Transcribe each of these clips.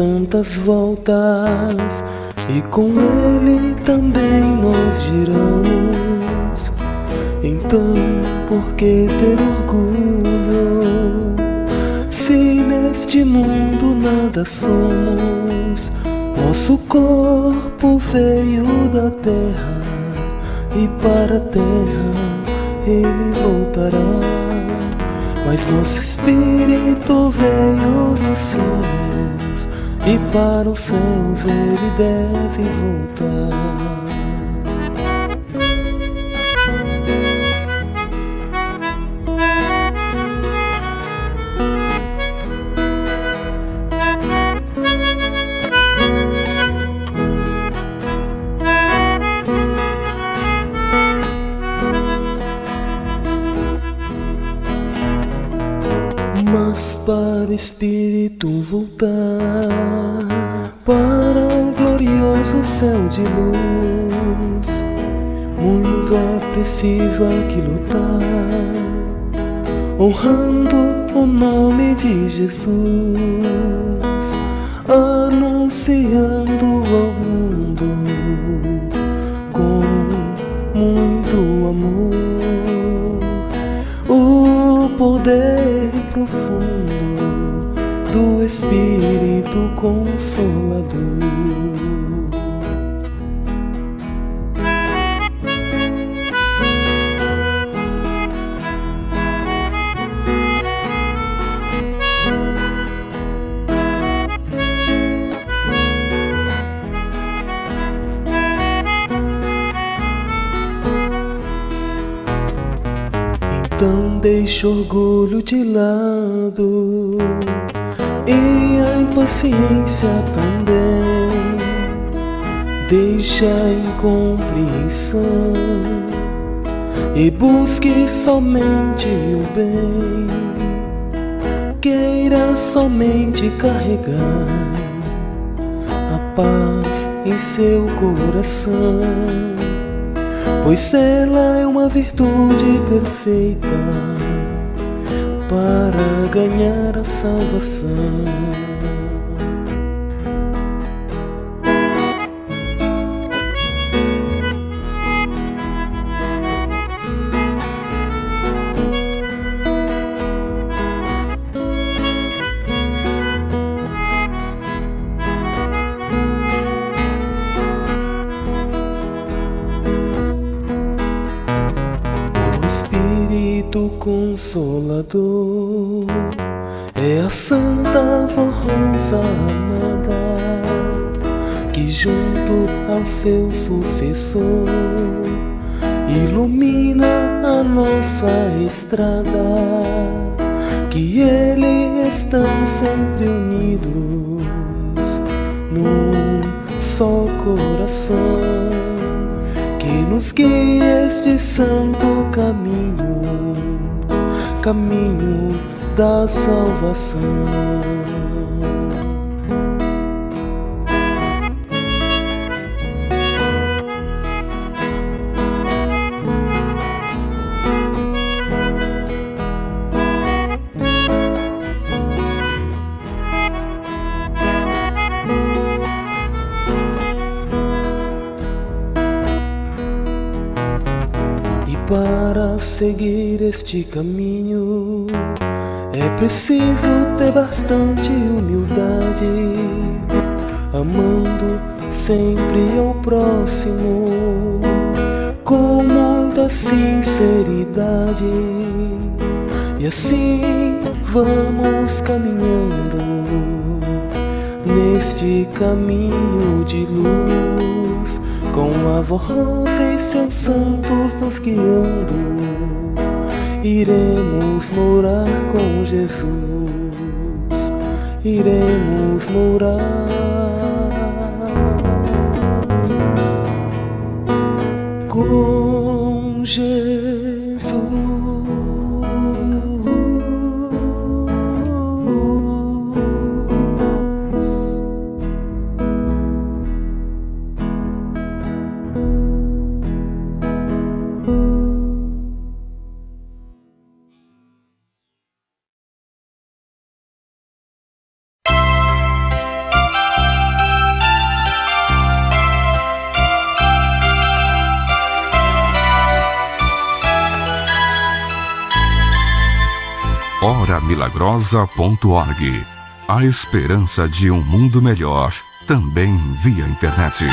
tantas voltas e com ele também nós giramos. Então, por que ter orgulho se neste mundo nada somos? Nosso corpo veio da terra e para a terra ele voltará, mas nosso espírito veio dos céus e para os céus ele deve voltar. Mas para o Espírito voltar para o glorioso céu de luz, muito é preciso aqui lutar, honrando o nome de Jesus, anunciando ao mundo com muito amor o poder profundo do Espírito Consolador. Então deixa o orgulho de lado e a impaciência também. Deixa a incompreensão e busque somente o bem. Queira somente carregar a paz em seu coração, pois ela é uma virtude perfeita para ganhar a salvação. Espírito Consolador é a santa voz amada que junto ao seu sucessor ilumina a nossa estrada, que eles estão sempre unidos num só coração, que nos guia este santo caminho, caminho da salvação. Para seguir este caminho é preciso ter bastante humildade, amando sempre ao próximo com muita sinceridade, e assim vamos caminhando neste caminho de luz, com a voz e seus santos nos guiando. Iremos morar com Jesus, iremos morar com Jesus. horamilagrosa.org. A esperança de um mundo melhor, também via internet.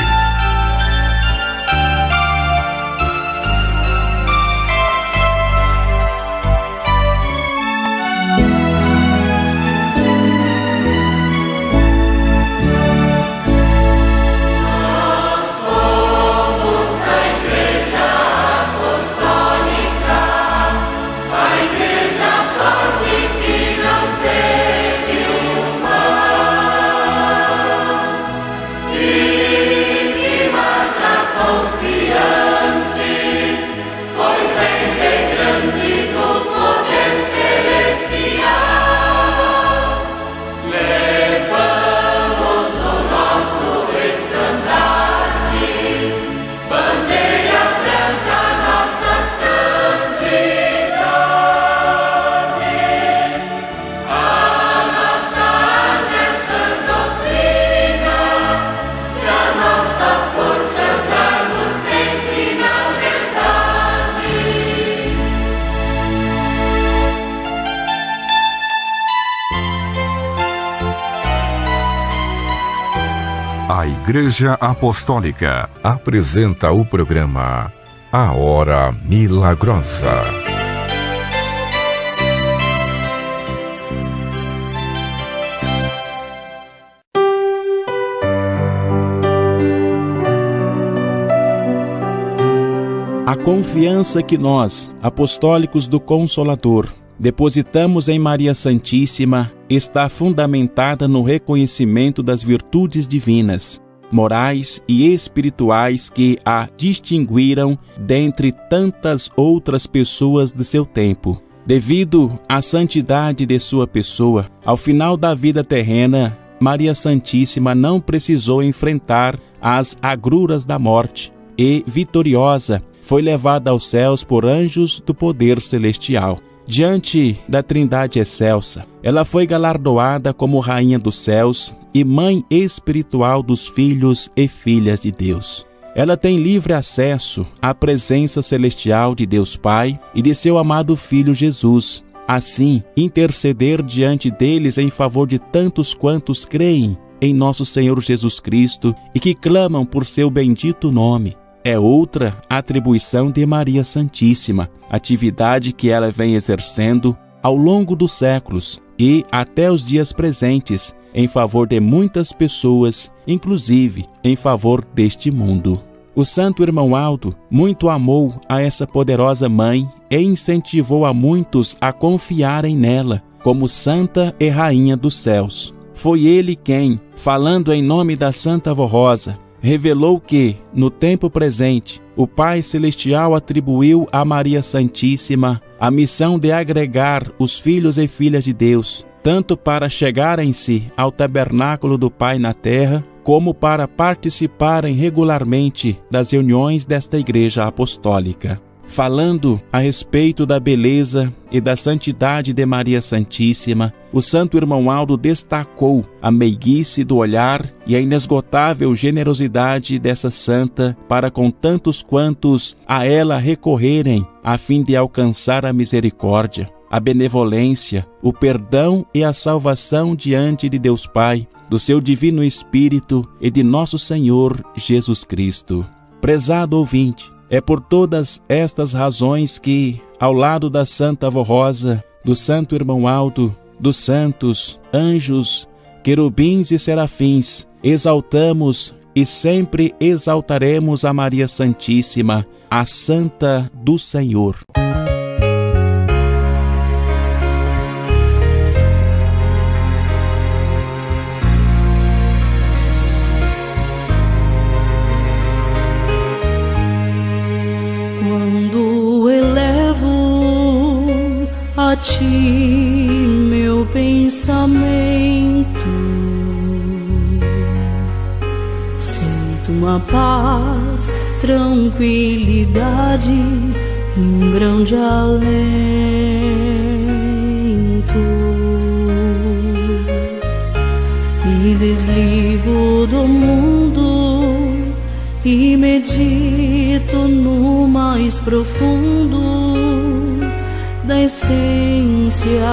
A Igreja Apostólica apresenta o programa A Hora Milagrosa. A confiança que nós, apostólicos do Consolador, depositamos em Maria Santíssima está fundamentada no reconhecimento das virtudes divinas, morais e espirituais que a distinguiram dentre tantas outras pessoas de seu tempo. Devido à santidade de sua pessoa, ao final da vida terrena, Maria Santíssima não precisou enfrentar as agruras da morte e, vitoriosa, foi levada aos céus por anjos do poder celestial. Diante da Trindade excelsa, ela foi galardoada como Rainha dos Céus e Mãe espiritual dos filhos e filhas de Deus. Ela tem livre acesso à presença celestial de Deus Pai e de seu amado Filho Jesus. Assim, interceder diante deles em favor de tantos quantos creem em nosso Senhor Jesus Cristo e que clamam por seu bendito nome. É outra atribuição de Maria Santíssima, atividade que ela vem exercendo ao longo dos séculos e até os dias presentes, em favor de muitas pessoas, inclusive em favor deste mundo. O santo irmão Aldo muito amou a essa poderosa mãe e incentivou a muitos a confiarem nela como Santa e Rainha dos Céus. Foi ele quem, falando em nome da Santa Avó Rosa, revelou que, no tempo presente, o Pai Celestial atribuiu a Maria Santíssima a missão de agregar os filhos e filhas de Deus, tanto para chegarem-se ao tabernáculo do Pai na terra, como para participarem regularmente das reuniões desta Igreja Apostólica. Falando a respeito da beleza e da santidade de Maria Santíssima, o santo irmão Aldo destacou a meiguice do olhar e a inesgotável generosidade dessa santa para com tantos quantos a ela recorrerem a fim de alcançar a misericórdia, a benevolência, o perdão e a salvação diante de Deus Pai, do seu Divino Espírito e de nosso Senhor Jesus Cristo. Prezado ouvinte, é por todas estas razões que, ao lado da Santa Avó Rosa, do Santo Irmão Aldo, dos santos, anjos, querubins e serafins, exaltamos e sempre exaltaremos a Maria Santíssima, a Santa do Senhor. A ti meu pensamento, sinto uma paz, tranquilidade e um grande alento. Me desligo do mundo e medito no mais profundo da essência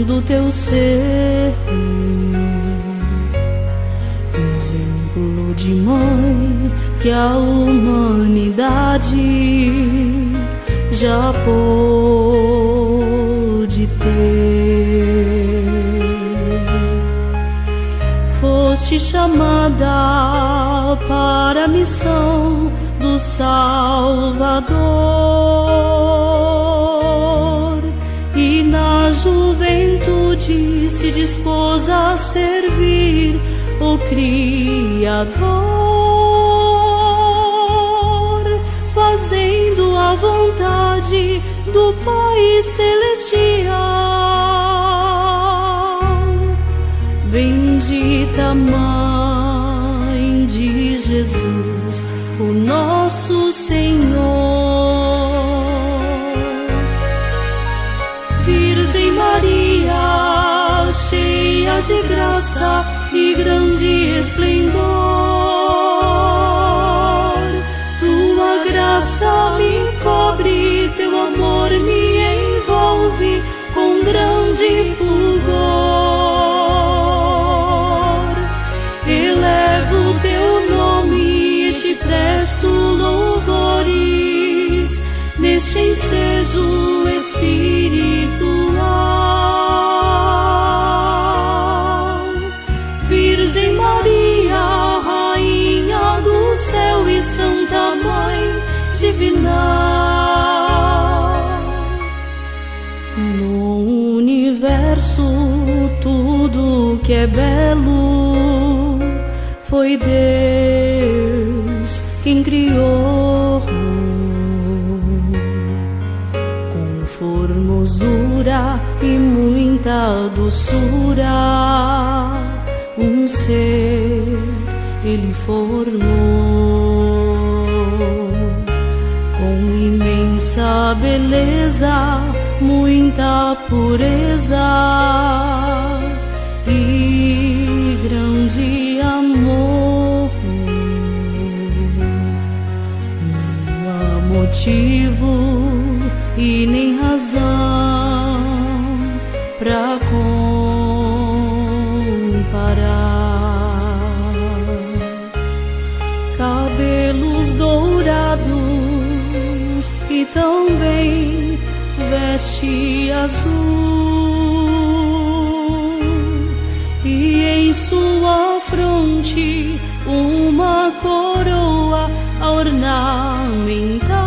do teu ser, exemplo de mãe que a humanidade já pôde ter. Foste chamada para a missão do Salvador, e na juventude se dispôs a servir o Criador, fazendo a vontade do Pai Celestial. Bendita Mãe de Jesus, o nosso Senhor. Virgem Maria, cheia de graça e grande esplendor, tua graça me cobre, teu amor me envolve com grande fulgor. Elevo teu nome e te presto louvores neste ensejo espiritual. Virgem Maria, Rainha do céu e Santa Mãe Divina, no universo tudo que é belo foi Deus quem criou, com formosura e muita doçura, um ser ele formou, com imensa beleza, muita pureza e grande amor. Não há motivo e nem razão pra comparar. Cabelos dourados e também veste azul, e em sua fronte uma coroa a ornamentar.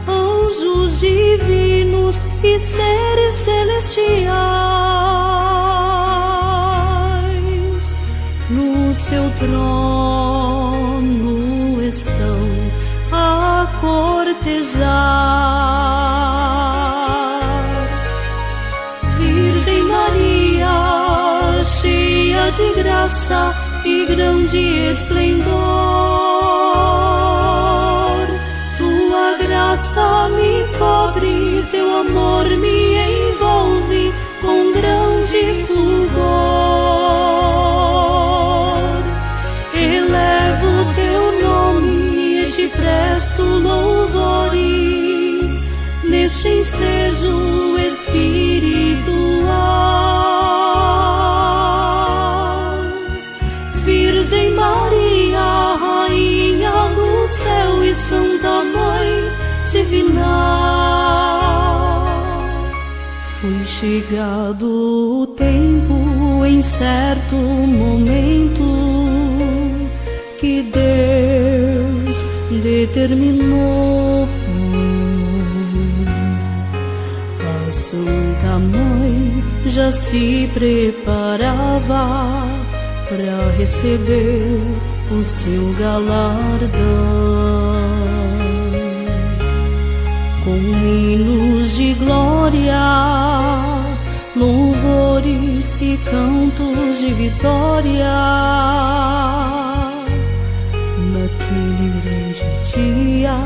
Anjos divinos e seres celestiais no seu trono estão a cortejar. Virgem Maria, cheia de graça e grande esplendor, tua graça me cobre, teu amor me envolve com grande fulgor. Elevo teu nome e te presto louvores neste ensejo espiritual. Virgem Maria, Rainha do céu e Santa Mãe Divina, foi chegado o tempo, em certo momento, que Deus determinou. A Santa Mãe já se preparava para receber o seu galardão, com hinos de glória, louvores e cantos de vitória. Naquele grande dia,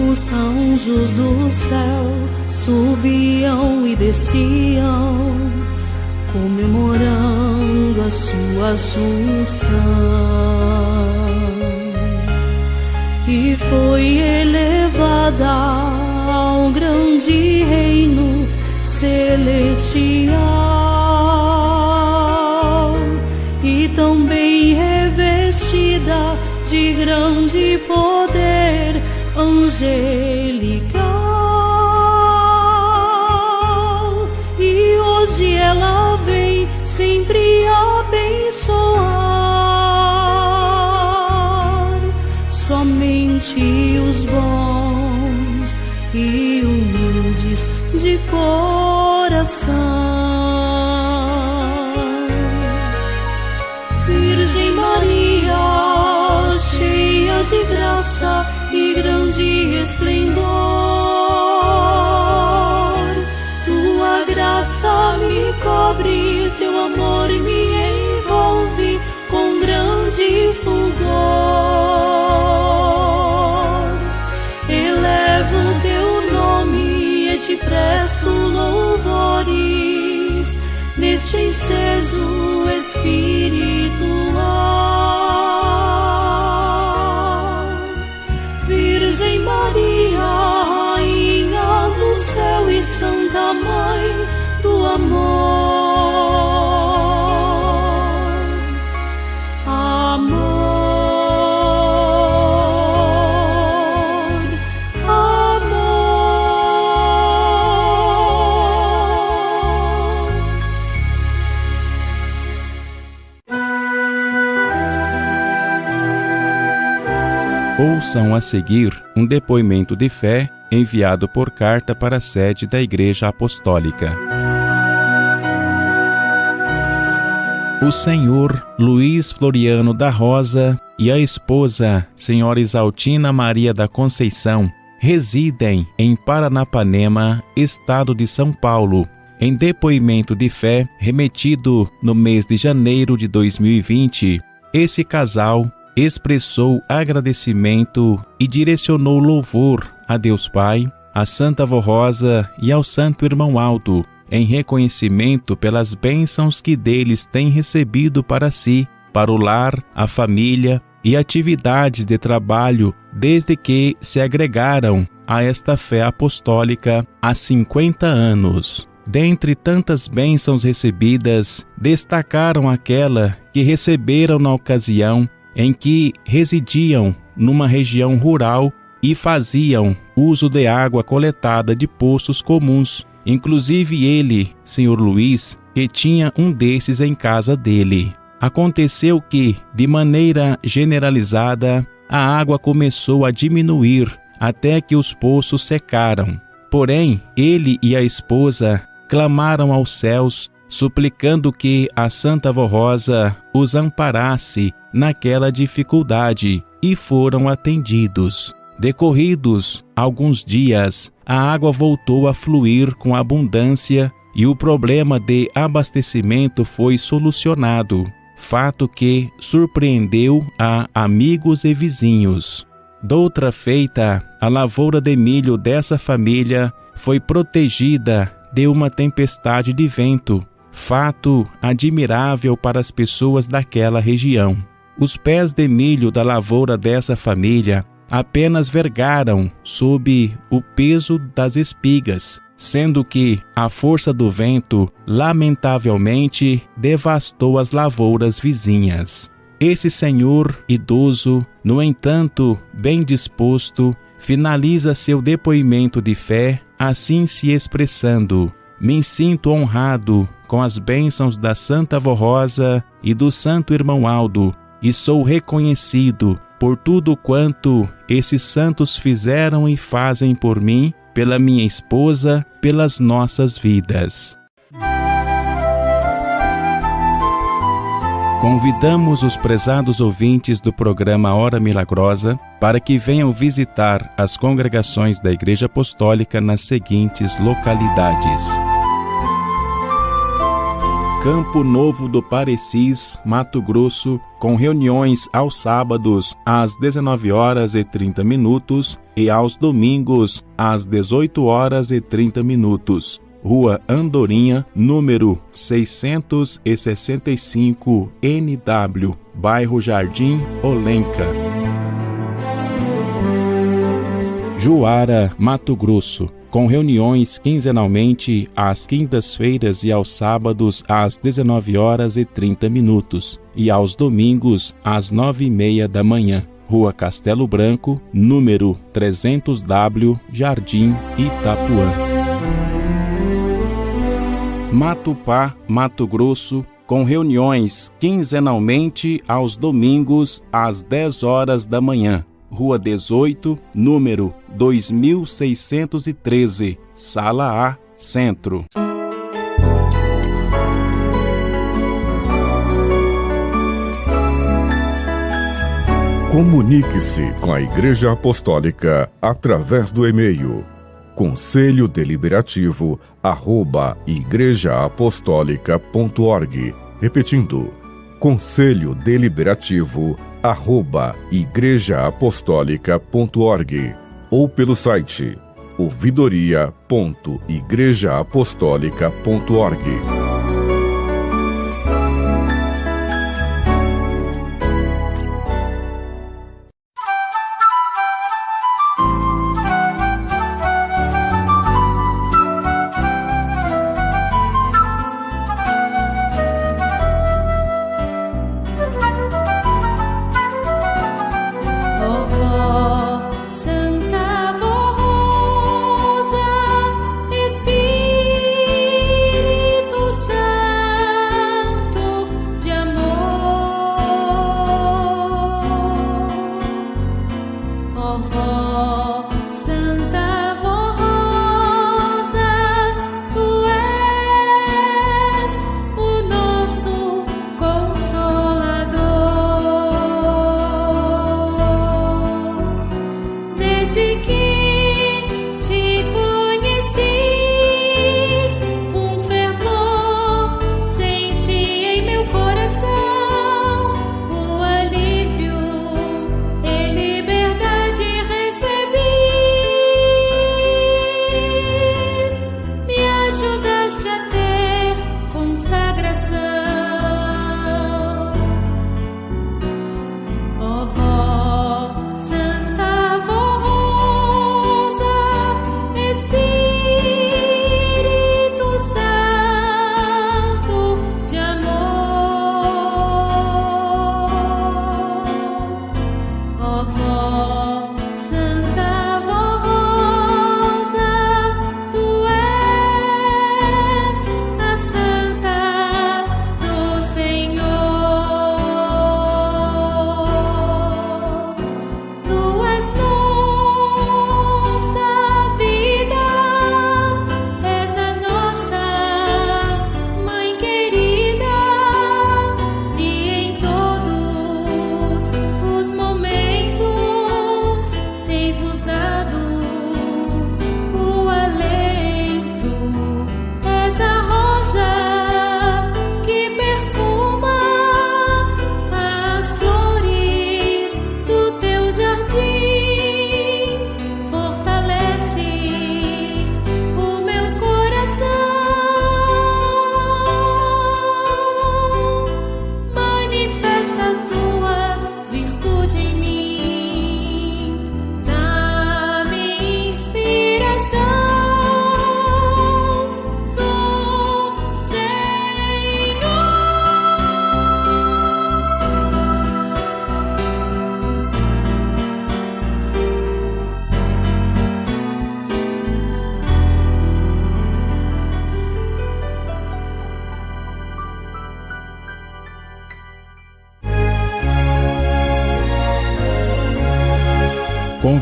os anjos do céu subiam e desciam, comemorando a sua assunção. E foi elevado entrada ao grande reino celestial, e também revestida de grande poder angelical. E hoje ela vem sempre abençoar somente os bons e humildes de coração. Virgem Maria, cheia de graça e grande esplendor, tua graça me cobre, teu amor me envolve com grande fulgor. Elevo teu nome e te presto louvores neste ensejo espiritual. Virgem Maria, Rainha do céu e Santa Mãe do amor. Amor, Ouçam a seguir um depoimento de fé enviado por carta para a sede da Igreja Apostólica. O senhor Luiz Floriano da Rosa e a esposa, senhora Isaltina Maria da Conceição, residem em Paranapanema, estado de São Paulo. Em depoimento de fé remetido no mês de janeiro de 2020, esse casal expressou agradecimento e direcionou louvor a Deus Pai, a Santa Avó Rosa e ao Santo Irmão Aldo, em reconhecimento pelas bênçãos que deles têm recebido para si, para o lar, a família e atividades de trabalho desde que se agregaram a esta fé apostólica há 50 anos. Dentre tantas bênçãos recebidas, destacaram aquela que receberam na ocasião em que residiam numa região rural e faziam uso de água coletada de poços comuns. Inclusive ele, senhor Luiz, que tinha um desses em casa dele. Aconteceu que, de maneira generalizada, a água começou a diminuir até que os poços secaram. Porém, ele e a esposa clamaram aos céus, suplicando que a Santa Avó Rosa os amparasse naquela dificuldade, e foram atendidos. Decorridos alguns dias, a água voltou a fluir com abundância e o problema de abastecimento foi solucionado, fato que surpreendeu a amigos e vizinhos. Doutra feita, a lavoura de milho dessa família foi protegida de uma tempestade de vento, fato admirável para as pessoas daquela região. Os pés de milho da lavoura dessa família apenas vergaram sob o peso das espigas, sendo que a força do vento, lamentavelmente, devastou as lavouras vizinhas. Esse senhor idoso, no entanto, bem disposto, finaliza seu depoimento de fé assim se expressando: me sinto honrado com as bênçãos da Santa Avó Rosa e do Santo Irmão Aldo, e sou reconhecido por tudo quanto esses santos fizeram e fazem por mim, pela minha esposa, pelas nossas vidas. Convidamos os prezados ouvintes do programa Hora Milagrosa para que venham visitar as congregações da Igreja Apostólica nas seguintes localidades: Campo Novo do Parecis, Mato Grosso, com reuniões aos sábados às 19h30 e aos domingos às 18h30. Rua Andorinha, número 665 NW, bairro Jardim Olenca. Juara, Mato Grosso, com reuniões quinzenalmente às quintas-feiras e aos sábados às 19h30 e aos domingos às 9h30 da manhã. Rua Castelo Branco, número 300W, Jardim Itapuã. Matupá, Mato Grosso, com reuniões quinzenalmente aos domingos às 10h da manhã. Rua 18, número 2613, Sala A, Centro. Comunique-se com a Igreja Apostólica através do e-mail conselhodeliberativo@igrejaapostólica.org. Repetindo, conselhodeliberativo@igrejaapostólica.org ou pelo site ouvidoria.igrejaapostólica.org.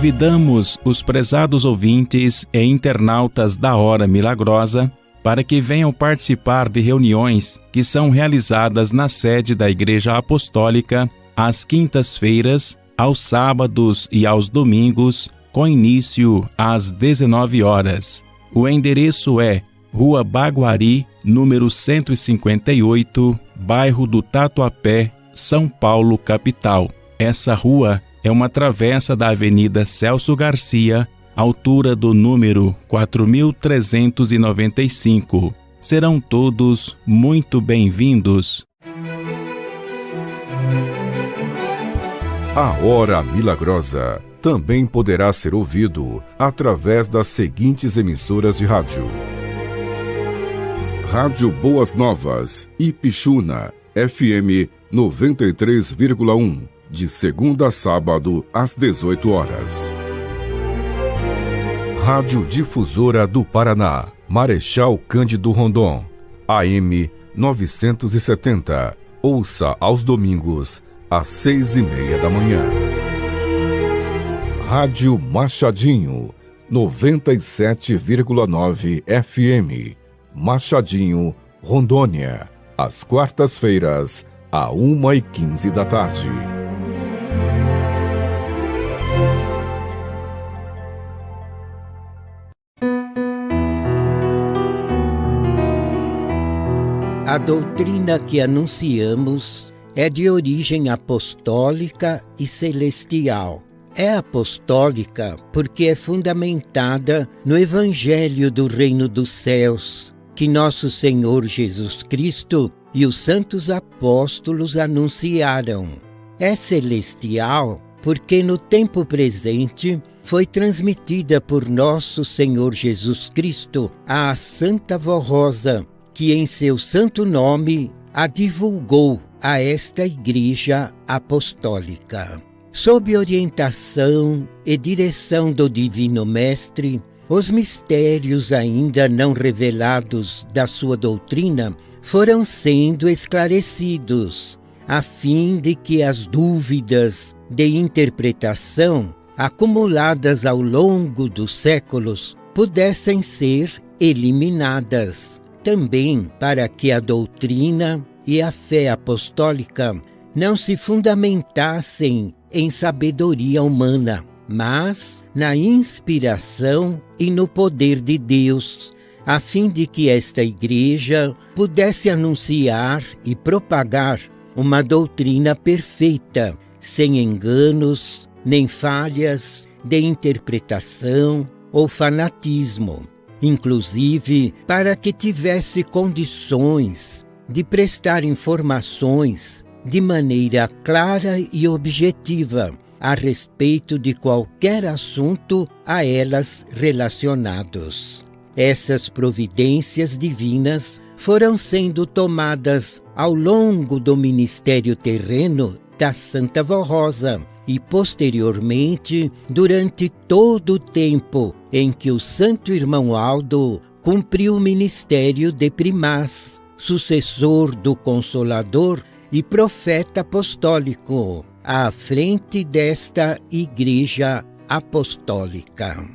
Convidamos os prezados ouvintes e internautas da Hora Milagrosa para que venham participar de reuniões que são realizadas na sede da Igreja Apostólica às quintas-feiras, aos sábados e aos domingos, com início às 19 horas. O endereço é Rua Baguari, número 158, bairro do Tatuapé, São Paulo, capital. Essa rua é uma travessa da Avenida Celso Garcia, altura do número 4395. Serão todos muito bem-vindos. A Hora Milagrosa, também poderá ser ouvido através das seguintes emissoras de rádio: Rádio Boas Novas, Ipixuna, FM 93,1, de segunda a sábado, às 18 horas. Rádio Difusora do Paraná, Marechal Cândido Rondon, AM 970. Ouça aos domingos, às 6:30 da manhã. Rádio Machadinho, 97,9 FM. Machadinho, Rondônia, às quartas-feiras, à 1:15 da tarde. A doutrina que anunciamos é de origem apostólica e celestial. É apostólica porque é fundamentada no Evangelho do Reino dos Céus, que nosso Senhor Jesus Cristo e os santos apóstolos anunciaram. É celestial porque no tempo presente foi transmitida por nosso Senhor Jesus Cristo à Santa Vó Rosa, que em seu santo nome a divulgou a esta Igreja Apostólica. Sob orientação e direção do Divino Mestre, os mistérios ainda não revelados da sua doutrina foram sendo esclarecidos, a fim de que as dúvidas de interpretação acumuladas ao longo dos séculos pudessem ser eliminadas. Também para que a doutrina e a fé apostólica não se fundamentassem em sabedoria humana, mas na inspiração e no poder de Deus, a fim de que esta Igreja pudesse anunciar e propagar uma doutrina perfeita, sem enganos, nem falhas de interpretação ou fanatismo. Inclusive para que tivesse condições de prestar informações de maneira clara e objetiva a respeito de qualquer assunto a elas relacionados. Essas providências divinas foram sendo tomadas ao longo do ministério terreno da Santa Vó Rosa e, posteriormente, durante todo o tempo em que o Santo Irmão Aldo cumpriu o ministério de primaz, sucessor do Consolador e profeta apostólico, à frente desta Igreja Apostólica.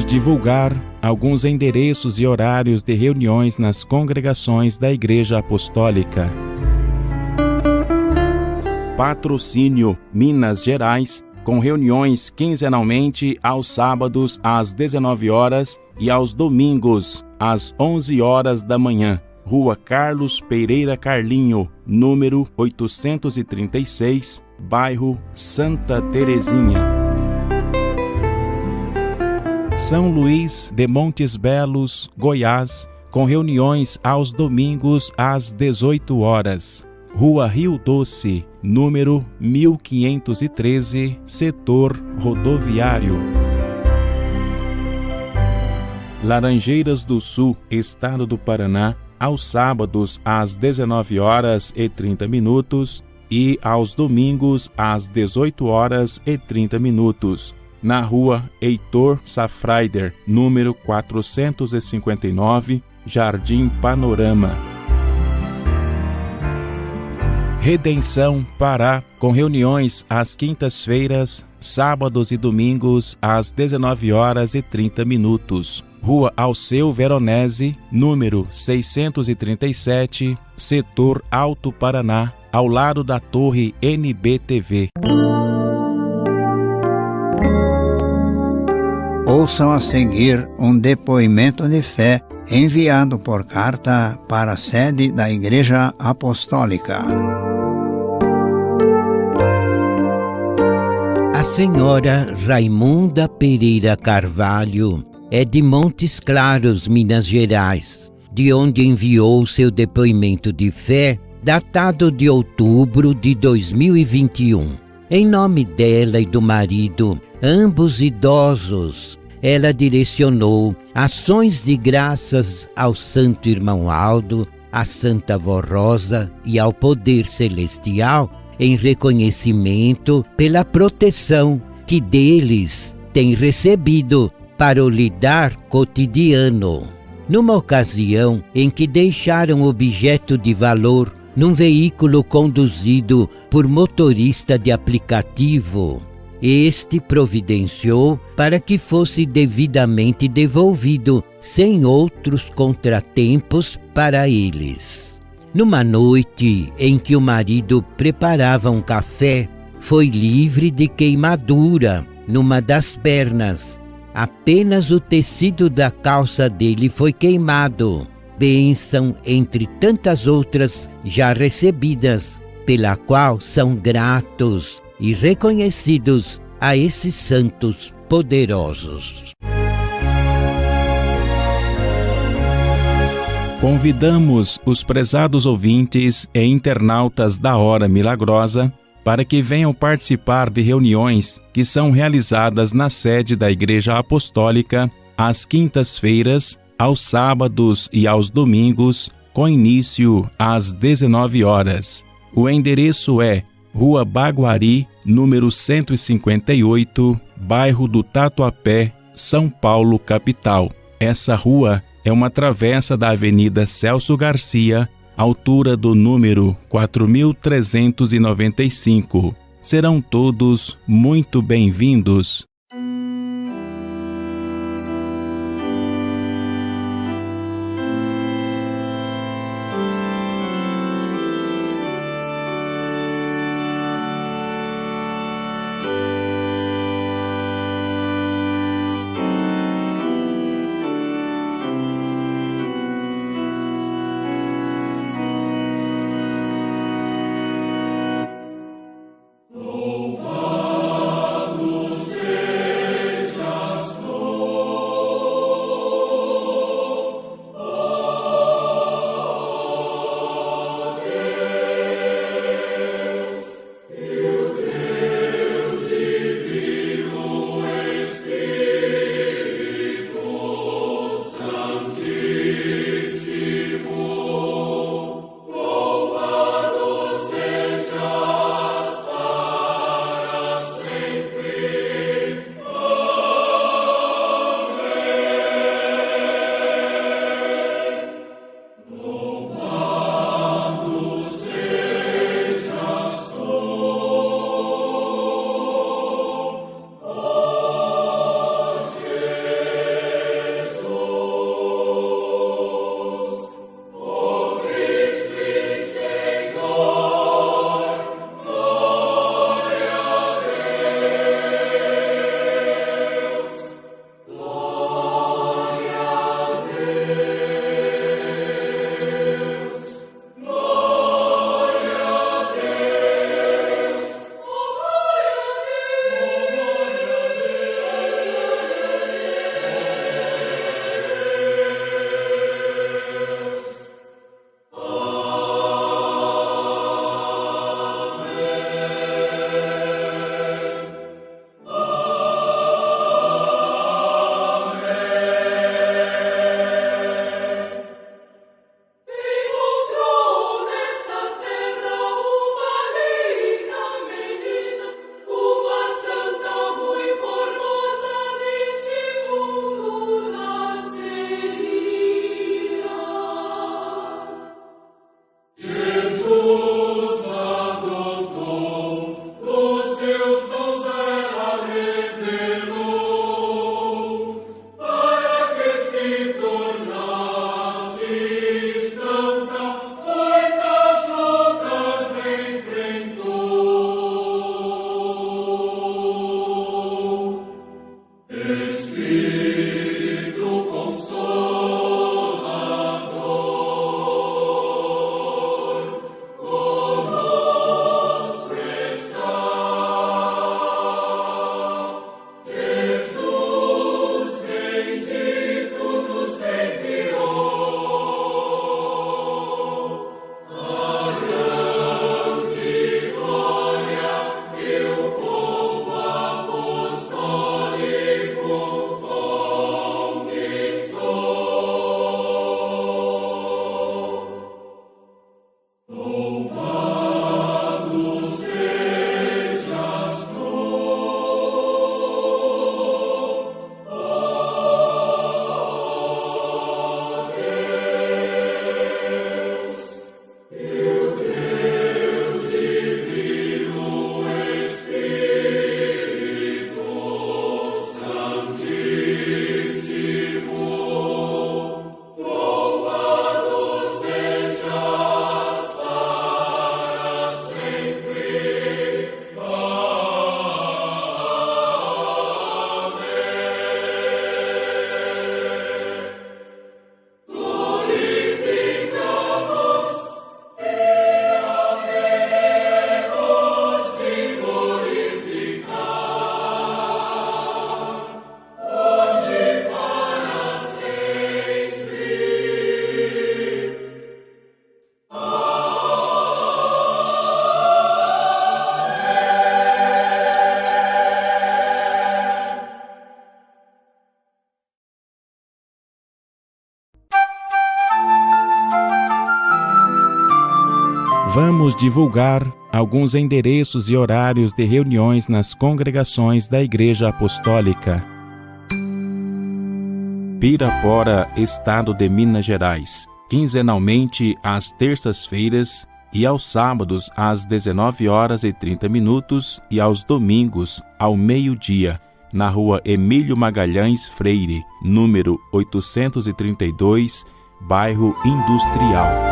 Vamos divulgar alguns endereços e horários de reuniões nas congregações da Igreja Apostólica. Patrocínio, Minas Gerais, com reuniões quinzenalmente aos sábados às 19 horas e aos domingos às 11 horas da manhã. Rua Carlos Pereira Carlinho, número 836, bairro Santa Terezinha. São Luís de Montes Belos, Goiás, com reuniões aos domingos às 18 horas. Rua Rio Doce, número 1513, setor rodoviário. Laranjeiras do Sul, Estado do Paraná, aos sábados às 19 horas e 30 minutos e aos domingos às 18 horas e 30 minutos. Na rua Heitor Safraider, número 459, Jardim Panorama. Redenção, Pará, com reuniões às quintas-feiras, sábados e domingos às 19 horas e 30 minutos. Rua Alceu Veronese, número 637, setor Alto Paraná, ao lado da Torre NBTV. Ouçam a seguir um depoimento de fé enviado por carta para a sede da Igreja Apostólica. A senhora Raimunda Pereira Carvalho é de Montes Claros, Minas Gerais, de onde enviou seu depoimento de fé, datado de outubro de 2021. Em nome dela e do marido, ambos idosos, ela direcionou ações de graças ao Santo Irmão Aldo, à Santa Vó Rosa e ao Poder Celestial, em reconhecimento pela proteção que deles tem recebido para o lidar cotidiano. Numa ocasião em que deixaram objeto de valor num veículo conduzido por motorista de aplicativo, este providenciou para que fosse devidamente devolvido, sem outros contratempos para eles. Numa noite em que o marido preparava um café, foi livre de queimadura numa das pernas. Apenas o tecido da calça dele foi queimado, bênção entre tantas outras já recebidas, pela qual são gratos e reconhecidos a esses santos poderosos. Convidamos os prezados ouvintes e internautas da Hora Milagrosa para que venham participar de reuniões que são realizadas na sede da Igreja Apostólica às quintas-feiras, aos sábados e aos domingos, com início às 19 horas. O endereço é Rua Baguari, número 158, bairro do Tatuapé, São Paulo, capital. Essa rua é uma travessa da Avenida Celso Garcia, altura do número 4395. Serão todos muito bem-vindos. Louvado seja Vamos divulgar alguns endereços e horários de reuniões nas congregações da Igreja Apostólica. Pirapora, Estado de Minas Gerais, quinzenalmente às terças-feiras e aos sábados às 19h30 e aos domingos ao meio-dia, na rua Emílio Magalhães Freire, número 832, bairro Industrial.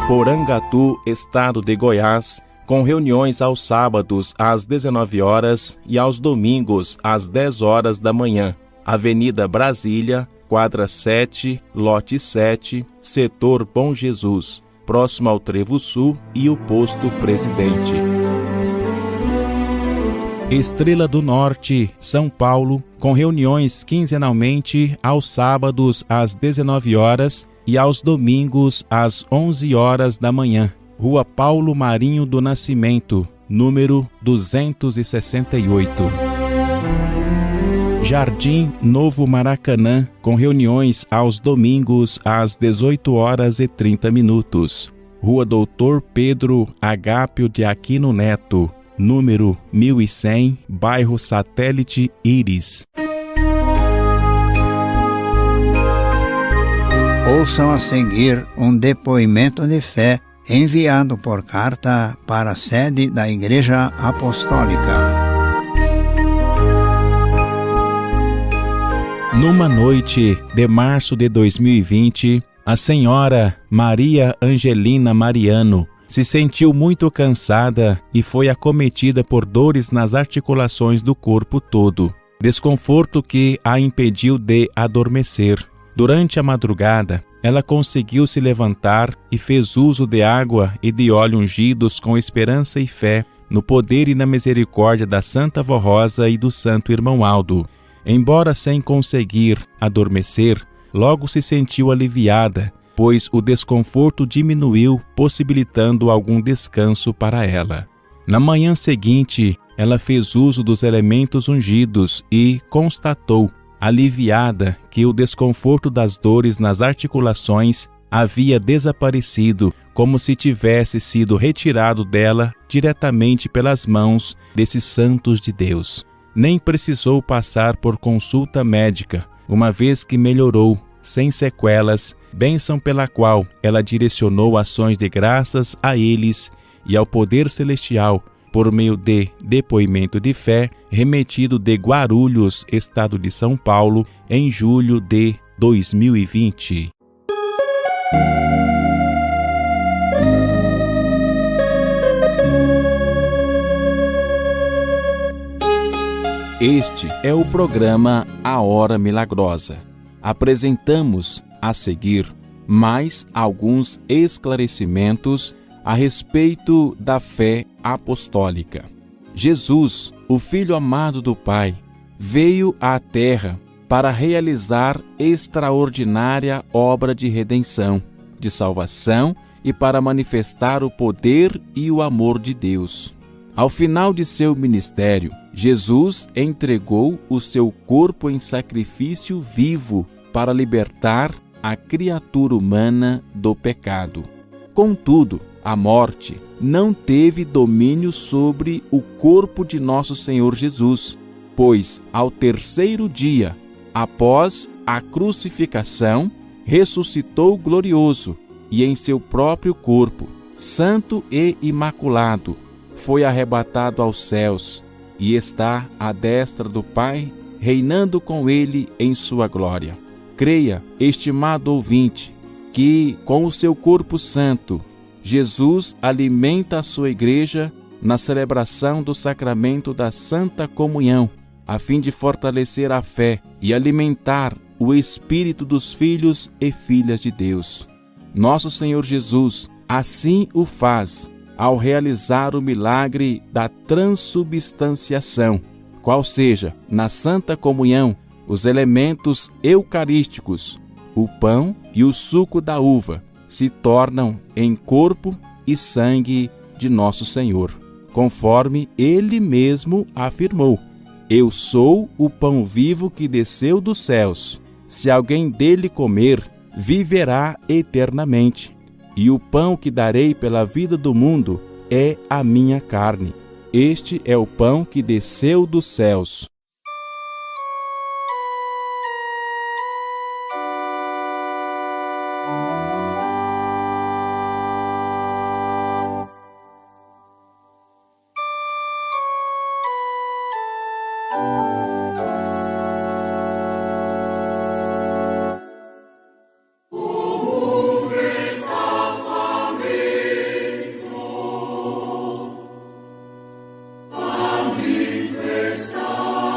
Porangatu, Estado de Goiás, com reuniões aos sábados às 19h e aos domingos às 10h da manhã. Avenida Brasília, quadra 7, lote 7, setor Bom Jesus, próximo ao Trevo Sul e o Posto Presidente. Estrela do Norte, São Paulo, com reuniões quinzenalmente aos sábados às 19h e aos domingos às 11h da manhã. Rua Paulo Marinho do Nascimento, número 268. Jardim Novo Maracanã, com reuniões aos domingos às 18h30. Rua Doutor Pedro Agápio de Aquino Neto, número 1100, bairro Satélite Íris. Ouçam a seguir um depoimento de fé enviado por carta para a sede da Igreja Apostólica. Numa noite de março de 2020, a senhora Maria Angelina Mariano se sentiu muito cansada e foi acometida por dores nas articulações do corpo todo, desconforto que a impediu de adormecer. Durante a madrugada, ela conseguiu se levantar e fez uso de água e de óleo ungidos com esperança e fé no poder e na misericórdia da Santa Vó Rosa e do Santo Irmão Aldo. Embora sem conseguir adormecer, logo se sentiu aliviada, pois o desconforto diminuiu, possibilitando algum descanso para ela. Na manhã seguinte, ela fez uso dos elementos ungidos e constatou, aliviada, que o desconforto das dores nas articulações havia desaparecido, como se tivesse sido retirado dela diretamente pelas mãos desses santos de Deus. Nem precisou passar por consulta médica, uma vez que melhorou, sem sequelas, bênção pela qual ela direcionou ações de graças a eles e ao poder celestial, por meio de depoimento de fé, remetido de Guarulhos, Estado de São Paulo, em julho de 2020. Este é o programa A Hora Milagrosa. Apresentamos, a seguir, mais alguns esclarecimentos a respeito da fé apostólica. Jesus, o Filho amado do Pai, veio à Terra para realizar extraordinária obra de redenção, de salvação e para manifestar o poder e o amor de Deus. Ao final de seu ministério, Jesus entregou o seu corpo em sacrifício vivo para libertar a criatura humana do pecado. Contudo, a morte não teve domínio sobre o corpo de nosso Senhor Jesus, pois, ao terceiro dia, após a crucificação, ressuscitou glorioso e em seu próprio corpo, santo e imaculado, foi arrebatado aos céus e está à destra do Pai, reinando com ele em sua glória. Creia, estimado ouvinte, que com o seu corpo santo, Jesus alimenta a sua igreja na celebração do sacramento da Santa Comunhão, a fim de fortalecer a fé e alimentar o espírito dos filhos e filhas de Deus. Nosso Senhor Jesus assim o faz ao realizar o milagre da transubstanciação, qual seja, na Santa Comunhão, os elementos eucarísticos, o pão e o suco da uva, se tornam em corpo e sangue de nosso Senhor, conforme Ele mesmo afirmou: Eu sou o pão vivo que desceu dos céus. Se alguém dele comer, viverá eternamente. e o pão que darei pela vida do mundo é a minha carne. Este é o pão que desceu dos céus. Está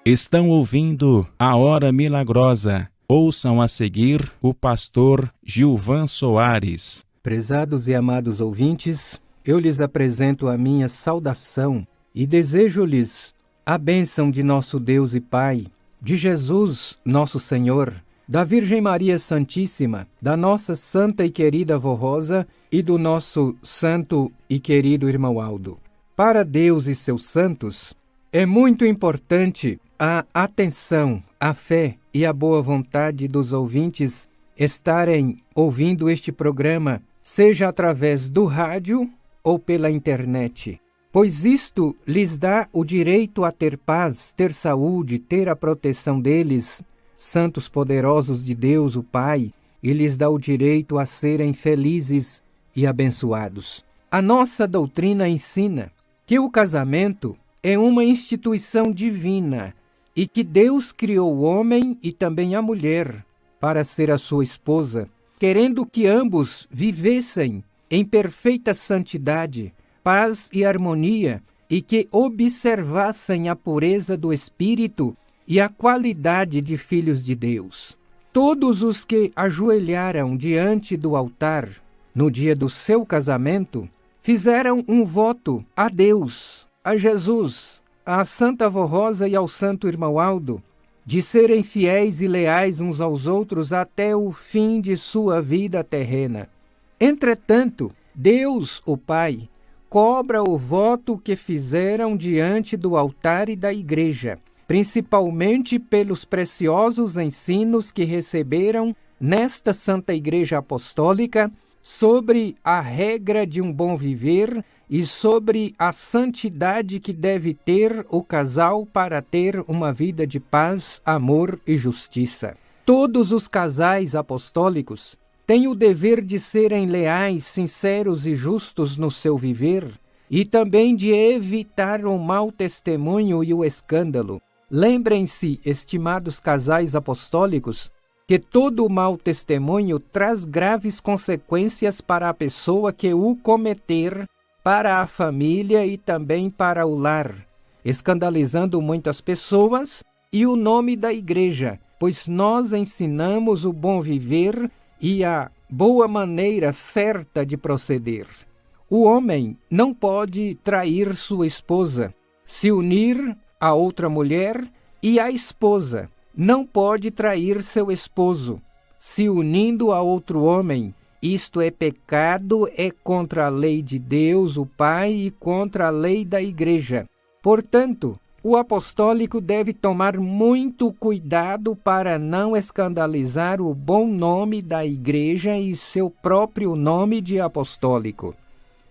Estão ouvindo a Hora Milagrosa. Ouçam a seguir o pastor Gilvan Soares. Prezados e amados ouvintes, eu lhes apresento a minha saudação e desejo-lhes a bênção de nosso Deus e Pai, de Jesus, nosso Senhor, da Virgem Maria Santíssima, da nossa santa e querida avó Rosa e do nosso santo e querido irmão Aldo. Para Deus e seus santos, é muito importante a atenção, a fé e a boa vontade dos ouvintes estarem ouvindo este programa, seja através do rádio ou pela internet, pois isto lhes dá o direito a ter paz, ter saúde, ter a proteção deles, santos poderosos de Deus, o Pai, e lhes dá o direito a serem felizes e abençoados. A nossa doutrina ensina que o casamento é uma instituição divina e que Deus criou o homem e também a mulher para ser a sua esposa, querendo que ambos vivessem em perfeita santidade, paz e harmonia, e que observassem a pureza do espírito e a qualidade de filhos de Deus. Todos os que ajoelharam diante do altar no dia do seu casamento fizeram um voto a Deus, a Jesus, à Santa Avó Rosa e ao Santo Irmão Aldo, de serem fiéis e leais uns aos outros até o fim de sua vida terrena. Entretanto, Deus, o Pai, cobra o voto que fizeram diante do altar e da igreja, principalmente pelos preciosos ensinos que receberam nesta Santa Igreja Apostólica sobre a regra de um bom viver e sobre a santidade que deve ter o casal para ter uma vida de paz, amor e justiça. Todos os casais apostólicos têm o dever de serem leais, sinceros e justos no seu viver e também de evitar o mau testemunho e o escândalo. Lembrem-se, estimados casais apostólicos, que todo mau testemunho traz graves consequências para a pessoa que o cometer, para a família e também para o lar, escandalizando muitas pessoas e o nome da igreja, pois nós ensinamos o bom viver e a boa maneira certa de proceder. O homem não pode trair sua esposa, se unir a outra mulher, e a esposa não pode trair seu esposo, se unindo a outro homem. Isto é pecado, é contra a lei de Deus, o Pai, e contra a lei da Igreja. Portanto, o apostólico deve tomar muito cuidado para não escandalizar o bom nome da Igreja e seu próprio nome de apostólico.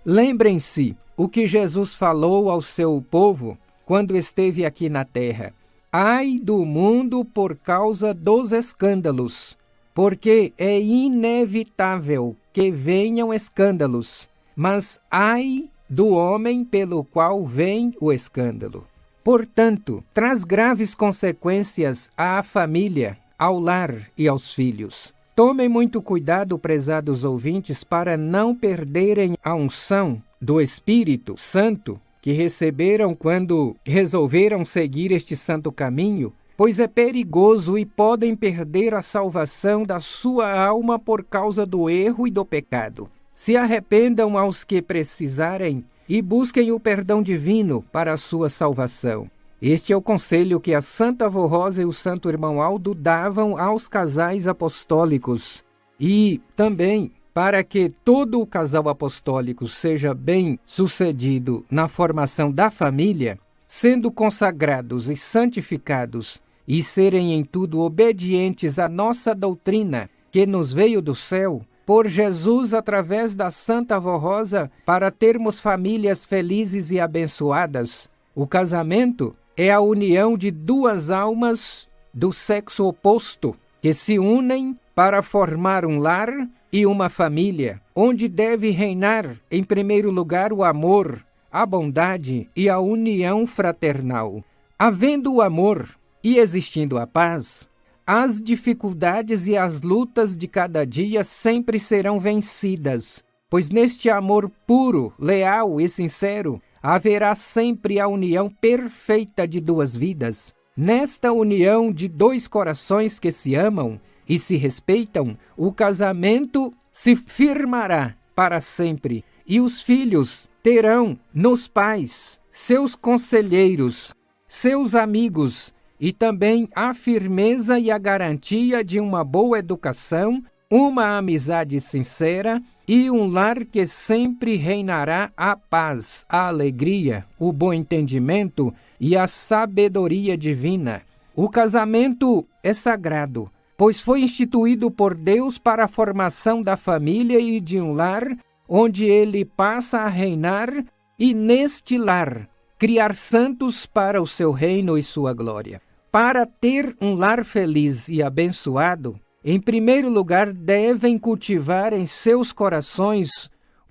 Lembrem-se o que Jesus falou ao seu povo quando esteve aqui na terra. Ai do mundo por causa dos escândalos, porque é inevitável que venham escândalos, mas ai do homem pelo qual vem o escândalo. Portanto, traz graves consequências à família, ao lar e aos filhos. Tomem muito cuidado, prezados ouvintes, para não perderem a unção do Espírito Santo que receberam quando resolveram seguir este santo caminho, pois é perigoso e podem perder a salvação da sua alma por causa do erro e do pecado. Se arrependam aos que precisarem e busquem o perdão divino para a sua salvação. Este é o conselho que a Santa Avó Rosa e o Santo Irmão Aldo davam aos casais apostólicos. E também, para que todo o casal apostólico seja bem sucedido na formação da família, sendo consagrados e santificados e serem em tudo obedientes à nossa doutrina que nos veio do céu, por Jesus através da Santa Avó Rosa, para termos famílias felizes e abençoadas. O casamento é a união de duas almas do sexo oposto que se unem para formar um lar e uma família, onde deve reinar, em primeiro lugar, o amor, a bondade e a união fraternal. Havendo o amor e existindo a paz, as dificuldades e as lutas de cada dia sempre serão vencidas, pois neste amor puro, leal e sincero, haverá sempre a união perfeita de duas vidas. Nesta união de dois corações que se amam e se respeitam, o casamento se firmará para sempre e os filhos terão nos pais seus conselheiros, seus amigos e também a firmeza e a garantia de uma boa educação, uma amizade sincera e um lar que sempre reinará a paz, a alegria, o bom entendimento e a sabedoria divina. O casamento é sagrado, pois foi instituído por Deus para a formação da família e de um lar onde ele passa a reinar e neste lar criar santos para o seu reino e sua glória. Para ter um lar feliz e abençoado, em primeiro lugar devem cultivar em seus corações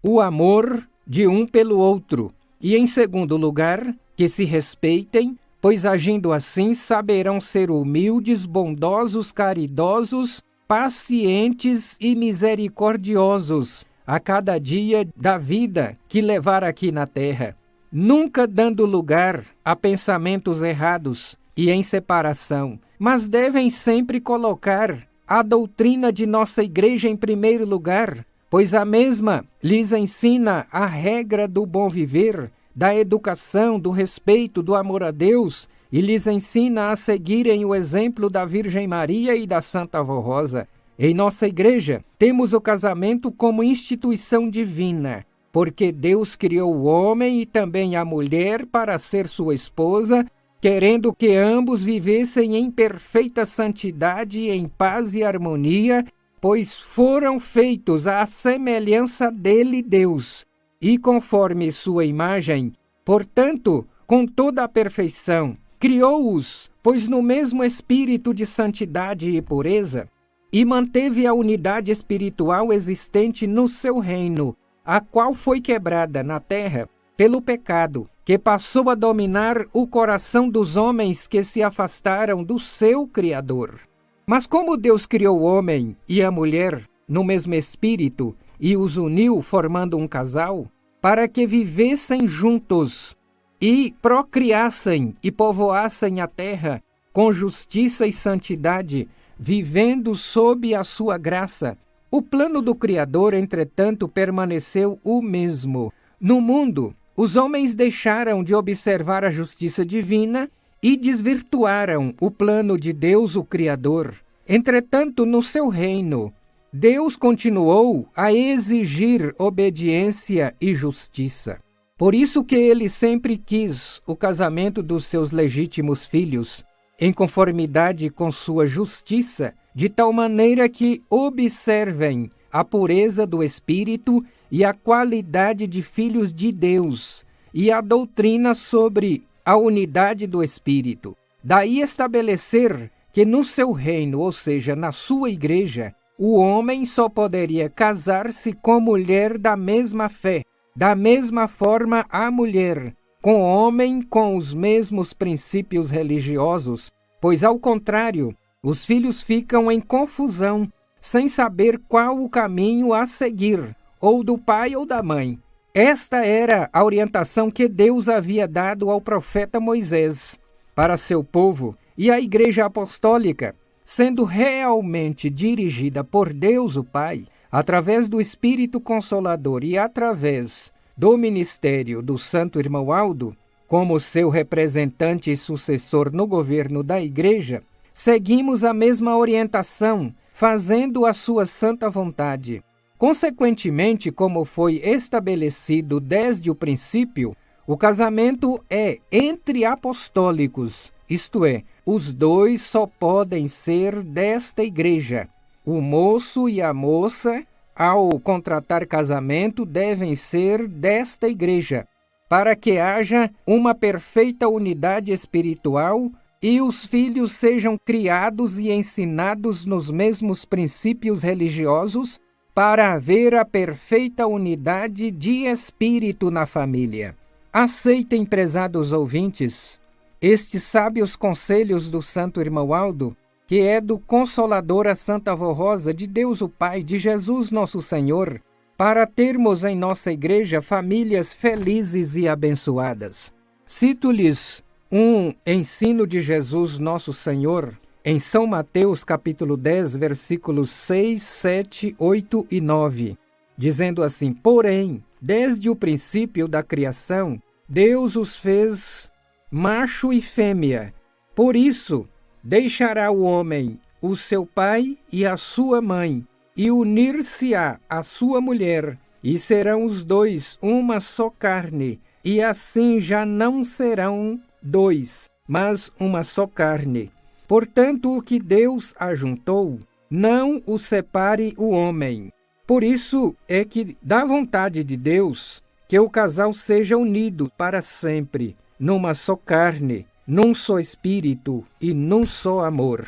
o amor de um pelo outro e, em segundo lugar, que se respeitem, pois agindo assim saberão ser humildes, bondosos, caridosos, pacientes e misericordiosos a cada dia da vida que levar aqui na terra, nunca dando lugar a pensamentos errados e em separação, mas devem sempre colocar a doutrina de nossa igreja em primeiro lugar, pois a mesma lhes ensina a regra do bom viver, da educação, do respeito, do amor a Deus, e lhes ensina a seguirem o exemplo da Virgem Maria e da Santa Avó Rosa. Em nossa igreja, temos o casamento como instituição divina, porque Deus criou o homem e também a mulher para ser sua esposa, querendo que ambos vivessem em perfeita santidade, em paz e harmonia, pois foram feitos à semelhança dele, Deus, e conforme sua imagem. Portanto, com toda a perfeição, criou-os, pois no mesmo espírito de santidade e pureza, e manteve a unidade espiritual existente no seu reino, a qual foi quebrada na terra pelo pecado, que passou a dominar o coração dos homens que se afastaram do seu Criador. Mas como Deus criou o homem e a mulher no mesmo espírito e os uniu formando um casal, para que vivessem juntos e procriassem e povoassem a terra com justiça e santidade, vivendo sob a sua graça, o plano do Criador, entretanto, permaneceu o mesmo. No mundo, os homens deixaram de observar a justiça divina e desvirtuaram o plano de Deus, o Criador. Entretanto, no seu reino, Deus continuou a exigir obediência e justiça. Por isso que ele sempre quis o casamento dos seus legítimos filhos, em conformidade com sua justiça, de tal maneira que observem a pureza do espírito e a qualidade de filhos de Deus e a doutrina sobre a unidade do espírito. Daí estabelecer que no seu reino, ou seja, na sua igreja, o homem só poderia casar-se com mulher da mesma fé, da mesma forma a mulher, com homem com os mesmos princípios religiosos, pois, ao contrário, os filhos ficam em confusão, sem saber qual o caminho a seguir, ou do pai ou da mãe. Esta era a orientação que Deus havia dado ao profeta Moisés para seu povo, e a Igreja Apostólica, sendo realmente dirigida por Deus o Pai, através do Espírito Consolador e através do ministério do Santo Irmão Aldo, como seu representante e sucessor no governo da Igreja, seguimos a mesma orientação, fazendo a sua santa vontade. Consequentemente, como foi estabelecido desde o princípio, o casamento é entre apostólicos, isto é, os dois só podem ser desta igreja. O moço e a moça, ao contratar casamento, devem ser desta igreja, para que haja uma perfeita unidade espiritual e os filhos sejam criados e ensinados nos mesmos princípios religiosos, para haver a perfeita unidade de espírito na família. Aceitem, prezados ouvintes, estes sábios conselhos do Santo Irmão Aldo, que é do Consolador a Santa Avó Rosa, de Deus o Pai, de Jesus nosso Senhor, para termos em nossa igreja famílias felizes e abençoadas. Cito-lhes um ensino de Jesus nosso Senhor em São Mateus capítulo 10, versículos 6, 7, 8 e 9, dizendo assim: porém, desde o princípio da criação, Deus os fez macho e fêmea. Por isso, deixará o homem o seu pai e a sua mãe, e unir-se-á à sua mulher, e serão os dois uma só carne, e assim já não serão dois, mas uma só carne. Portanto, o que Deus ajuntou, não o separe o homem. Por isso é que dá vontade de Deus que o casal seja unido para sempre, numa só carne, num só espírito e num só amor.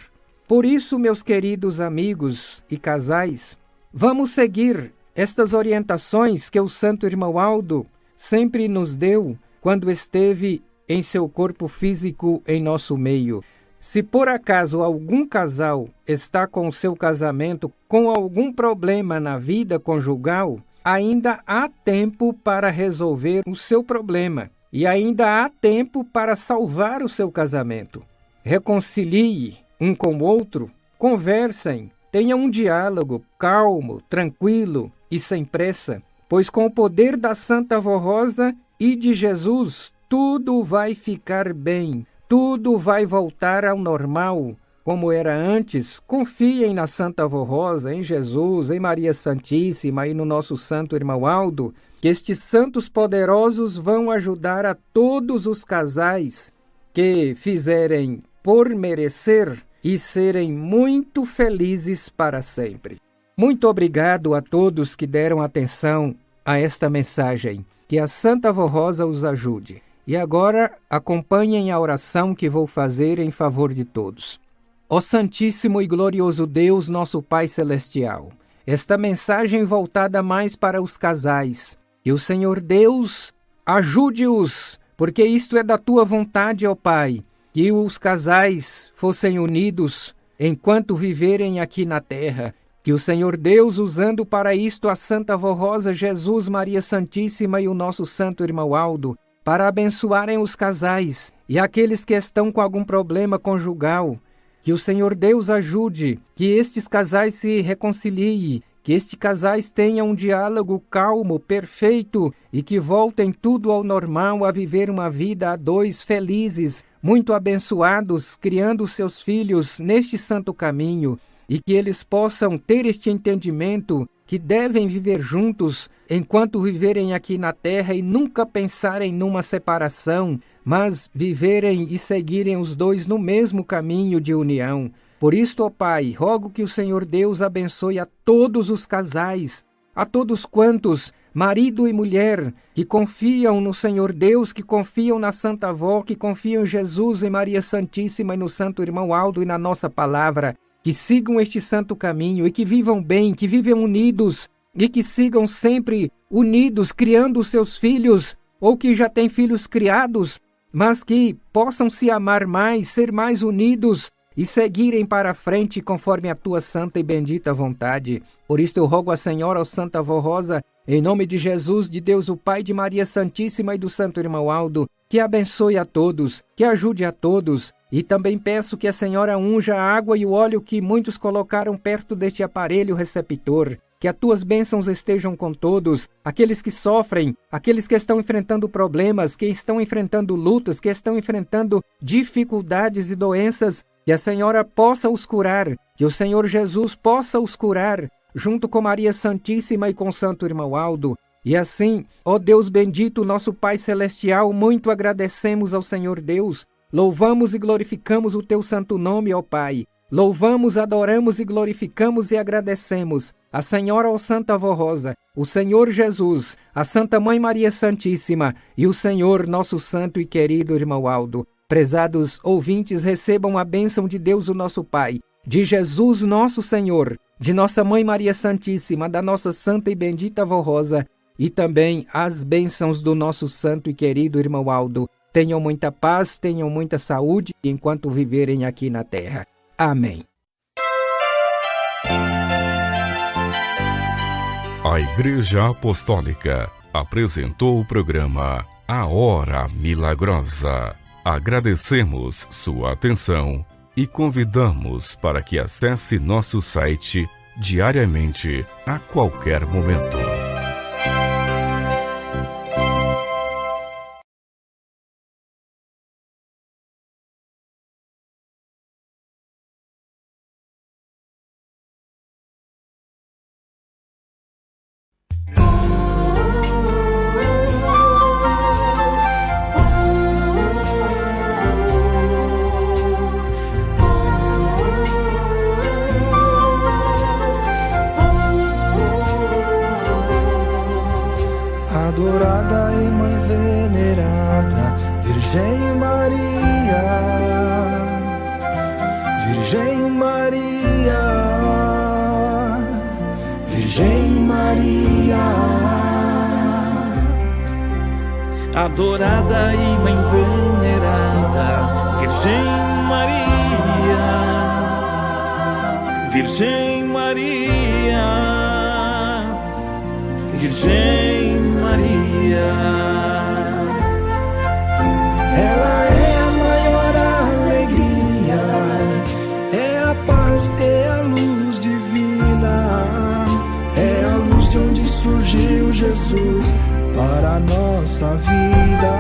Por isso, meus queridos amigos e casais, vamos seguir estas orientações que o Santo Irmão Aldo sempre nos deu quando esteve em seu corpo físico em nosso meio. Se por acaso algum casal está com o seu casamento com algum problema na vida conjugal, ainda há tempo para resolver o seu problema e ainda há tempo para salvar o seu casamento. Reconcilie um com o outro, conversem, tenham um diálogo calmo, tranquilo e sem pressa, pois com o poder da Santa Vó Rosa e de Jesus, tudo vai ficar bem, tudo vai voltar ao normal, como era antes. Confiem na Santa Vó Rosa, em Jesus, em Maria Santíssima e no nosso Santo Irmão Aldo, que estes santos poderosos vão ajudar a todos os casais que fizerem por merecer e serem muito felizes para sempre. Muito obrigado a todos que deram atenção a esta mensagem. Que a Santa Vó Rosa os ajude. E agora acompanhem a oração que vou fazer em favor de todos. Ó Santíssimo e glorioso Deus, nosso Pai Celestial, esta mensagem voltada mais para os casais, que o Senhor Deus ajude-os, porque isto é da Tua vontade, ó Pai, que os casais fossem unidos enquanto viverem aqui na terra. Que o Senhor Deus, usando para isto a Santa Vó Rosa, Jesus, Maria Santíssima e o nosso Santo Irmão Aldo, para abençoarem os casais e aqueles que estão com algum problema conjugal, que o Senhor Deus ajude, que estes casais se reconciliem, que estes casais tenham um diálogo calmo, perfeito e que voltem tudo ao normal, a viver uma vida a dois felizes, muito abençoados, criando seus filhos neste santo caminho, e que eles possam ter este entendimento que devem viver juntos enquanto viverem aqui na terra e nunca pensarem numa separação, mas viverem e seguirem os dois no mesmo caminho de união. Por isto, ó Pai, rogo que o Senhor Deus abençoe a todos os casais, a todos quantos, marido e mulher, que confiam no Senhor Deus, que confiam na Santa Vó, que confiam em Jesus, em Maria Santíssima e no Santo Irmão Aldo e na nossa palavra, que sigam este santo caminho e que vivam bem, que vivam unidos e que sigam sempre unidos, criando seus filhos, ou que já têm filhos criados, mas que possam se amar mais, ser mais unidos e seguirem para a frente conforme a Tua santa e bendita vontade. Por isto eu rogo a Senhora, ó Santa Vó Rosa, em nome de Jesus, de Deus o Pai, de Maria Santíssima e do Santo Irmão Aldo, que abençoe a todos, que ajude a todos. E também peço que a Senhora unja a água e o óleo que muitos colocaram perto deste aparelho receptor. Que as Tuas bênçãos estejam com todos, aqueles que sofrem, aqueles que estão enfrentando problemas, que estão enfrentando lutas, que estão enfrentando dificuldades e doenças, que a Senhora possa os curar, que o Senhor Jesus possa os curar, junto com Maria Santíssima e com Santo Irmão Aldo. E assim, ó Deus bendito, nosso Pai Celestial, muito agradecemos ao Senhor Deus, louvamos e glorificamos o Teu santo nome, ó Pai. Louvamos, adoramos e glorificamos e agradecemos a Senhora, ó Santa Vó Rosa, o Senhor Jesus, a Santa Mãe Maria Santíssima e o Senhor, nosso santo e querido Irmão Aldo. Prezados ouvintes, recebam a bênção de Deus, o nosso Pai, de Jesus, nosso Senhor, de nossa Mãe Maria Santíssima, da nossa Santa e bendita Vó Rosa e também as bênçãos do nosso santo e querido Irmão Aldo. Tenham muita paz, tenham muita saúde enquanto viverem aqui na terra. Amém. A Igreja Apostólica apresentou o programa A Hora Milagrosa. Agradecemos sua atenção e convidamos para que acesse nosso site diariamente, a qualquer momento. Adorada e Mãe venerada, Virgem Maria, Virgem Maria, Virgem Maria. Adorada e Mãe venerada, Virgem Maria, Virgem Maria, Virgem Maria. Ela é a maior alegria, é a paz, é a luz divina, é a luz de onde surgiu Jesus para a nossa vida.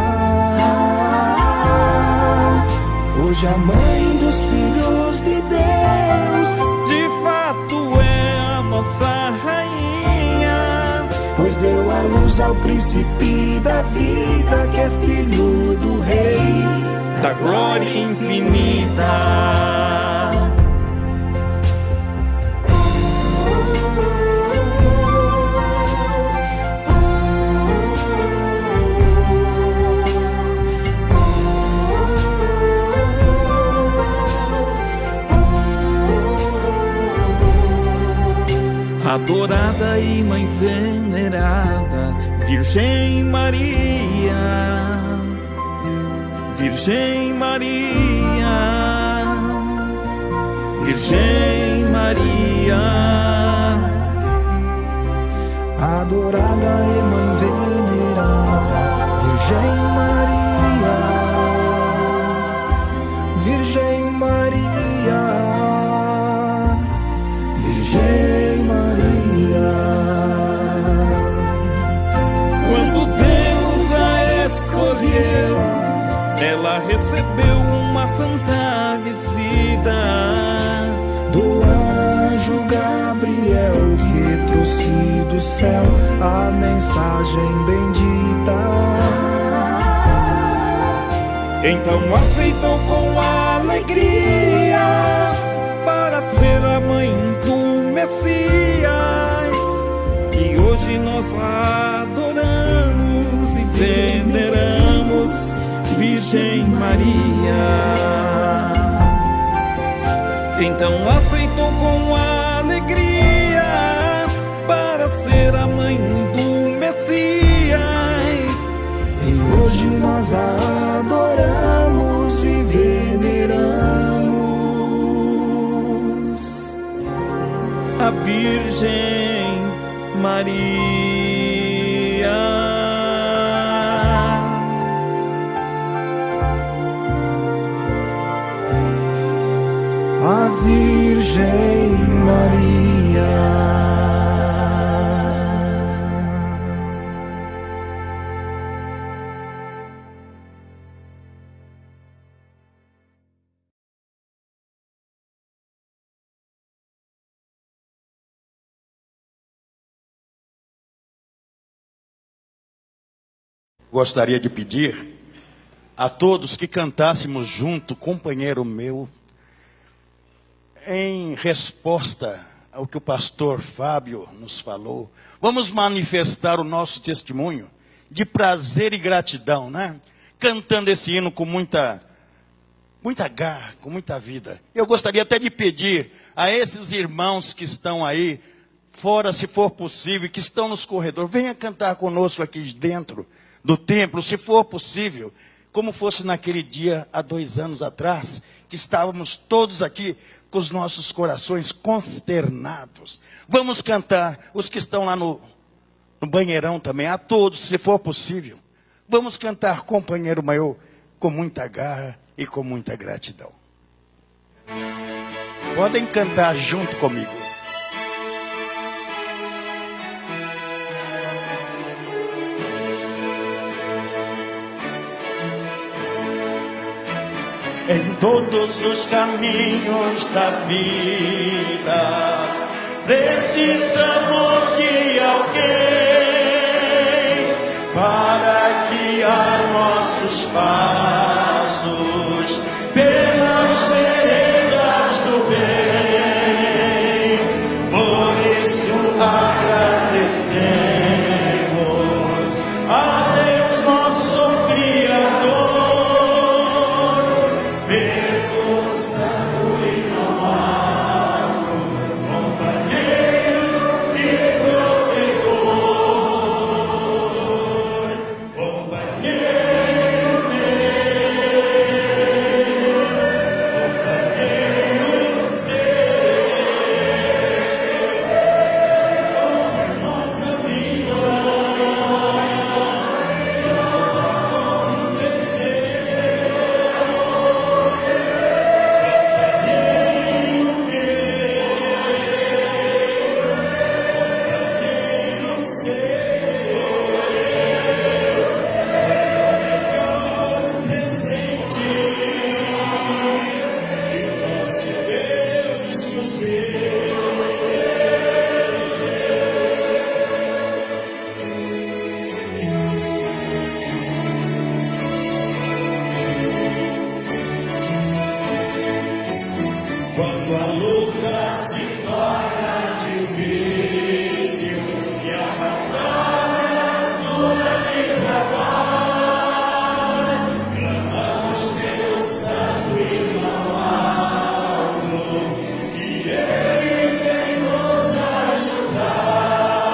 Hoje a mãe dos filhos de Deus, de fato é a nossa rainha, pois deu a luz ao príncipe da vida, que é filho do rei da glória infinita. Adorada e Mãe venerada, Virgem Maria, Virgem Maria, Virgem Maria. Adorada e Mãe venerada, Virgem Maria, Virgem Maria, Virgem Maria. Quando Deus a escolheu, ela recebeu uma santa visita do anjo Gabriel, que trouxe do céu a mensagem bendita. Então aceitou com alegria para ser a mãe do Messias, e hoje nós adoramos e veneramos Virgem Maria. Então aceitou com alegria para ser a mãe do Messias, e hoje nós a adoramos e veneramos a Virgem Maria. A Virgem Maria. Gostaria de pedir a todos que cantássemos junto, companheiro meu, em resposta ao que o pastor Fábio nos falou. Vamos manifestar o nosso testemunho de prazer e gratidão, né? Cantando esse hino com muita garra, com muita vida. Eu gostaria até de pedir a esses irmãos que estão aí fora, se for possível, que estão nos corredores, venha cantar conosco aqui dentro do templo, se for possível, como fosse naquele dia, há 2 anos atrás, que estávamos todos aqui com os nossos corações consternados. Vamos cantar, os que estão lá no banheirão também, a todos, se for possível. Vamos cantar, companheiro meu, com muita garra e com muita gratidão. Podem cantar junto comigo. Em todos os caminhos da vida, precisamos de alguém para guiar nossos passos pelas veredas do bem. Por isso agradecemos a Deus nosso Criador. Quando a luta se torna difícil e a batalha dura de travar, clamamos Deus Santo e amado, e Ele vem nos ajudar,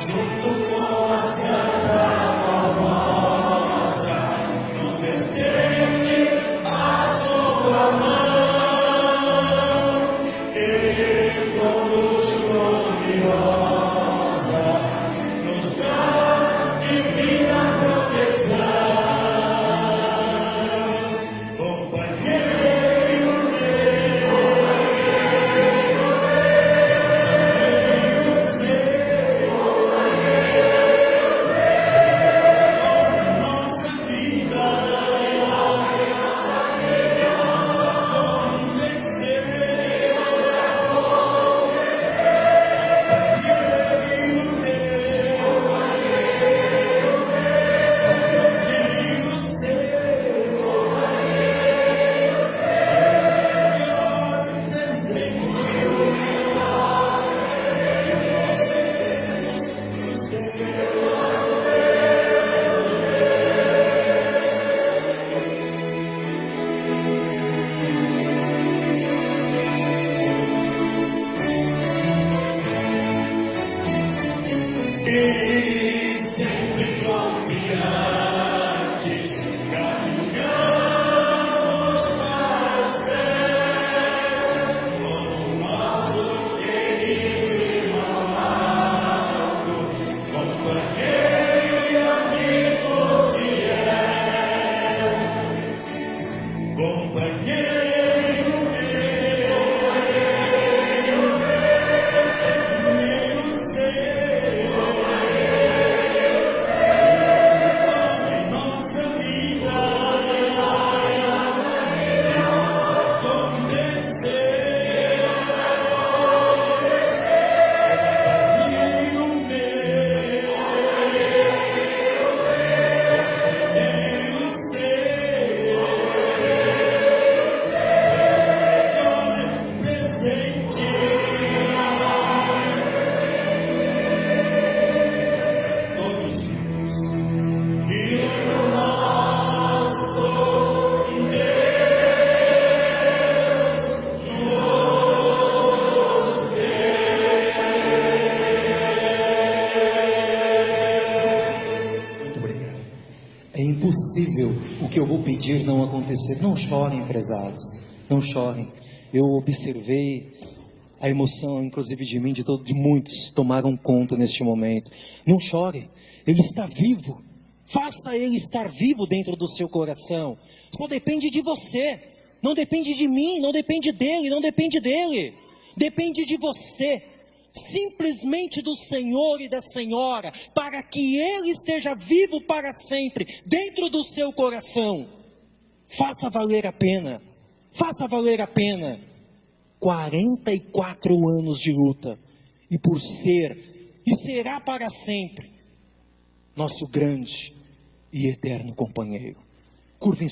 junto com a Santa Formosa, nos estende a sua mão. E sempre confiantes, caminhamos para o céu, com o nosso querido irmão amado, companheiro e amigo fiel, companheiro meu Senhor. É impossível o que eu vou pedir não acontecer. Não chorem, prezados, não chorem. Eu observei a emoção, inclusive de mim, de muitos, tomaram conta neste momento. Não chorem, Ele está vivo. Faça ele estar vivo dentro do seu coração. Só depende de você. Não depende de mim, não depende dele, não depende dele. Depende de você. Simplesmente do Senhor e da Senhora, para que ele esteja vivo para sempre dentro do seu coração. Faça valer a pena. Faça valer a pena. 44 anos de luta. E por ser, e será para sempre, nosso grande e eterno companheiro. Curvem